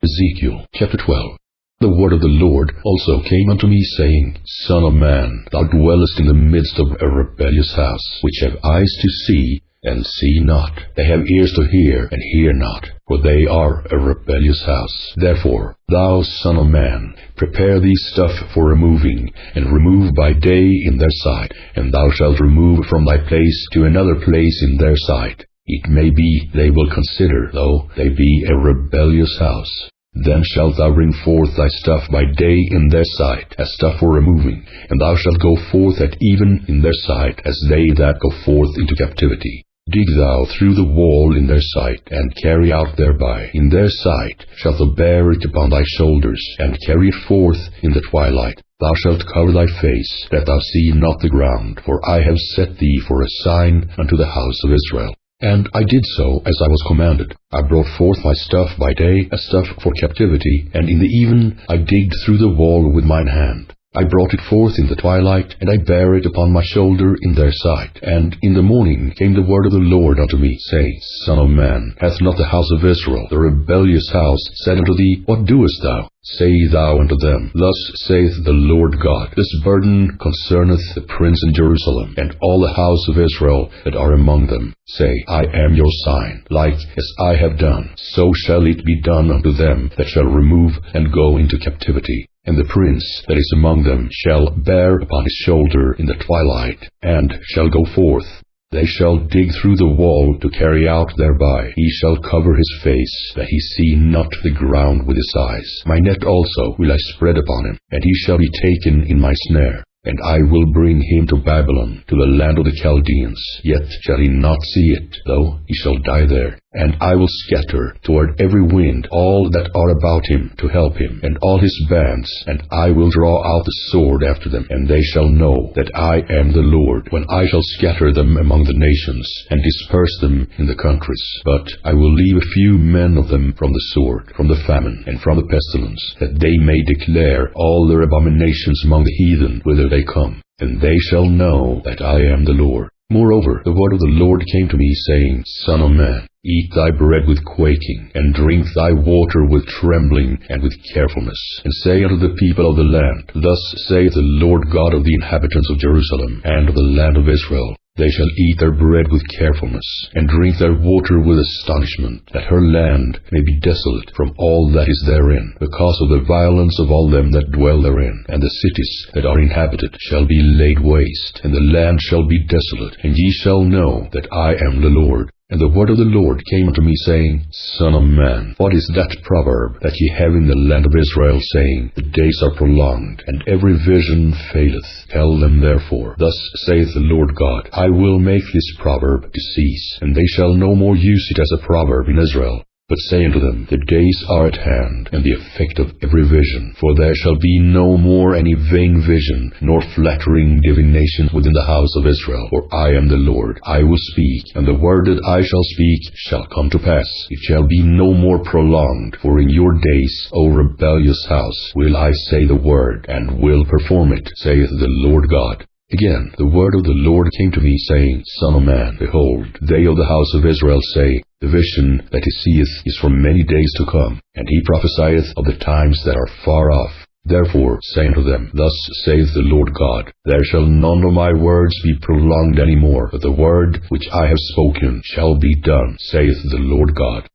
Ezekiel chapter 12. The word of the Lord also came unto me, saying, Son of man, thou dwellest in the midst of a rebellious house, which have eyes to see, and see not. They have ears to hear, and hear not, for they are a rebellious house. Therefore, thou son of man, prepare thee stuff for removing, and remove by day in their sight, and thou shalt remove from thy place to another place in their sight. It may be they will consider, though they be a rebellious house. Then shalt thou bring forth thy stuff by day in their sight, as stuff for removing, and thou shalt go forth at even in their sight, as they that go forth into captivity. Dig thou through the wall in their sight, and carry out thereby. In their sight shalt thou bear it upon thy shoulders, and carry it forth in the twilight. Thou shalt cover thy face, that thou see not the ground, for I have set thee for a sign unto the house of Israel. And I did so as I was commanded. I brought forth my stuff by day as stuff for captivity, and in the even I digged through the wall with mine hand. I brought it forth in the twilight, and I bare it upon my shoulder in their sight. And in the morning came the word of the Lord unto me, saying, Son of man, hath not the house of Israel, the rebellious house, said unto thee, What doest thou? Say thou unto them, Thus saith the Lord God, This burden concerneth the prince in Jerusalem, and all the house of Israel that are among them. Say, I am your sign. Like as I have done, so shall it be done unto them that shall remove and go into captivity. And the prince that is among them shall bear upon his shoulder in the twilight, and shall go forth. They shall dig through the wall to carry out thereby. He shall cover his face, that he see not the ground with his eyes. My net also will I spread upon him, and he shall be taken in my snare. And I will bring him to Babylon, to the land of the Chaldeans. Yet shall he not see it, though he shall die there. And I will scatter toward every wind all that are about him to help him, and all his bands, and I will draw out the sword after them. And they shall know that I am the Lord, when I shall scatter them among the nations, and disperse them in the countries. But I will leave a few men of them from the sword, from the famine, and from the pestilence, that they may declare all their abominations among the heathen, whither they come. And they shall know that I am the Lord. Moreover, the word of the Lord came to me, saying, Son of man, eat thy bread with quaking, and drink thy water with trembling and with carefulness. And say unto the people of the land, Thus saith the Lord God of the inhabitants of Jerusalem, and of the land of Israel, They shall eat their bread with carefulness, and drink their water with astonishment, that her land may be desolate from all that is therein, because of the violence of all them that dwell therein. And the cities that are inhabited shall be laid waste, and the land shall be desolate, and ye shall know that I am the Lord. And the word of the Lord came unto me, saying, Son of man, what is that proverb that ye have in the land of Israel, saying, The days are prolonged, and every vision faileth? Tell them therefore, Thus saith the Lord God, I will make this proverb to cease, and they shall no more use it as a proverb in Israel. But say unto them, The days are at hand, and the effect of every vision. For there shall be no more any vain vision, nor flattering divination within the house of Israel. For I am the Lord, I will speak, and the word that I shall speak shall come to pass. It shall be no more prolonged. For in your days, O rebellious house, will I say the word, and will perform it, saith the Lord God. Again, the word of the Lord came to me, saying, Son of man, behold, they of the house of Israel say, The vision that he seeth is for many days to come, and he prophesieth of the times that are far off. Therefore say unto them, Thus saith the Lord God, There shall none of my words be prolonged any more, but the word which I have spoken shall be done, saith the Lord God.